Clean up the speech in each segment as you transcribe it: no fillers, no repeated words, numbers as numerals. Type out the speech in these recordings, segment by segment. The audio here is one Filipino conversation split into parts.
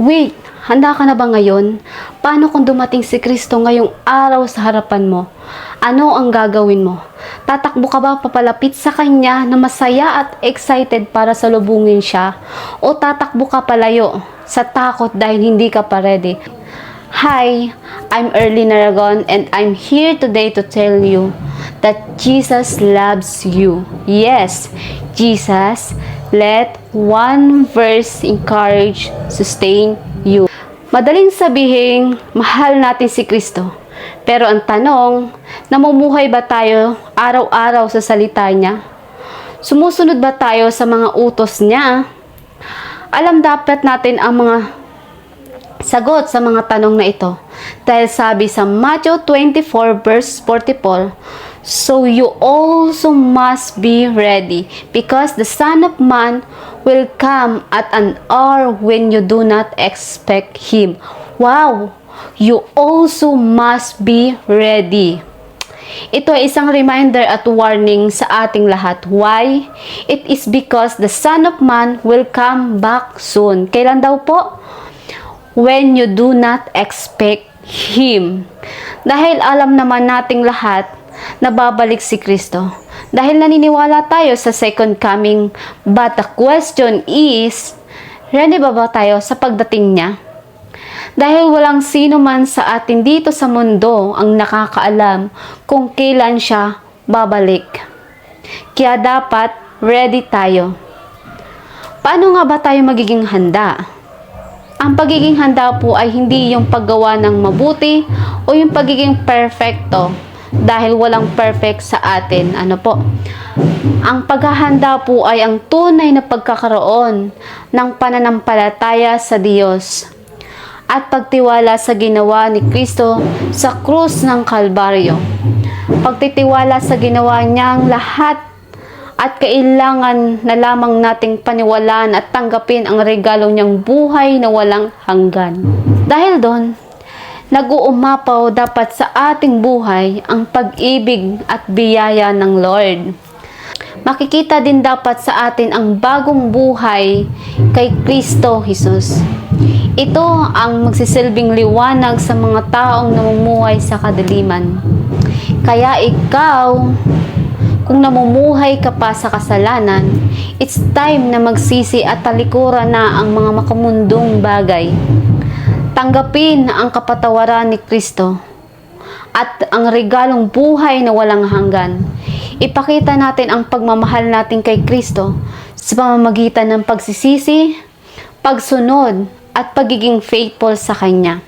Wait, handa ka na ba ngayon? Paano kung dumating si Kristo ngayong araw sa harapan mo? Ano ang gagawin mo? Tatakbo ka ba papalapit sa Kanya na masaya at excited para salubungin siya? O tatakbo ka palayo sa takot dahil hindi ka pa ready? Hi, I'm Erlyn Aragon and I'm here today to tell you that Jesus loves you. Yes, Jesus, let one verse encourage, sustain you. Madaling sabihin, mahal natin si Kristo. Pero ang tanong, namumuhay ba tayo araw-araw sa salita niya? Sumusunod ba tayo sa mga utos niya? Alam dapat natin ang mga sagot sa mga tanong na ito. Dahil sabi sa Matthew 24 verse 44, "So you also must be ready, because the Son of Man will come at an hour when you do not expect Him." Wow! You also must be ready. Ito ay isang reminder at warning sa ating lahat. Why? It is because the Son of Man will come back soon. Kailan daw po? When you do not expect Him. Dahil alam naman nating lahat na babalik si Kristo. Dahil naniniwala tayo sa second coming. But the question is, ready ba tayo sa pagdating niya? Dahil walang sino man sa atin dito sa mundo ang nakakaalam kung kailan siya babalik. Kaya dapat ready tayo. Paano nga ba tayo magiging handa? Ang pagiging handa po ay hindi yung paggawa ng mabuti o yung pagiging perfecto, dahil walang perfect sa atin. Ano po? Ang paghahanda po ay ang tunay na pagkakaroon ng pananampalataya sa Diyos at pagtiwala sa ginawa ni Kristo sa krus ng Kalbaryo. Pagtitiwala sa ginawa niyang lahat, at kailangan na lamang nating paniwalaan at tanggapin ang regalo niyang buhay na walang hanggan. Dahil doon, nag-uumapaw dapat sa ating buhay ang pag-ibig at biyaya ng Lord. Makikita din dapat sa atin ang bagong buhay kay Kristo Jesus. Ito ang magsisilbing liwanag sa mga taong namumuhay sa kadiliman. Kaya ikaw, kung namumuhay ka pa sa kasalanan, it's time na magsisi at talikuran na ang mga makamundong bagay. Tanggapin ang kapatawaran ni Kristo at ang regalong buhay na walang hanggan. Ipakita natin ang pagmamahal natin kay Kristo sa pamamagitan ng pagsisisi, pagsunod, at pagiging faithful sa Kanya.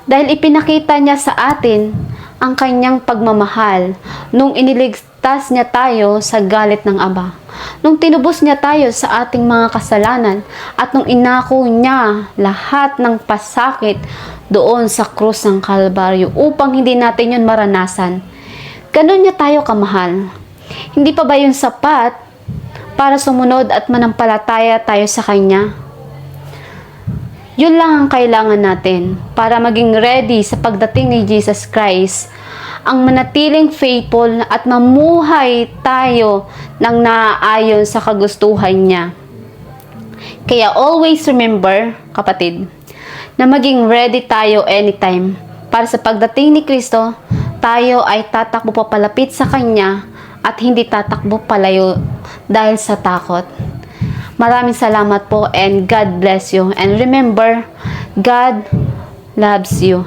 Dahil ipinakita niya sa atin ang Kanyang pagmamahal nung iniligtas niya tayo sa galit ng Ama, nung tinubos niya tayo sa ating mga kasalanan, at nung inako niya lahat ng pasakit doon sa krus ng Kalbaryo upang hindi natin yun maranasan. Ganun niya tayo kamahal. Hindi pa ba yun sapat para sumunod at manampalataya tayo sa Kanya? Yun lang ang kailangan natin para maging ready sa pagdating ni Jesus Christ, ang manatiling faithful at mamuhay tayo ng naaayon sa kagustuhan niya. Kaya always remember, kapatid, na maging ready tayo anytime para sa pagdating ni Kristo. Tayo ay tatakbo papalapit sa Kanya at hindi tatakbo palayo dahil sa takot. Maraming salamat po and God bless you. And remember, God loves you.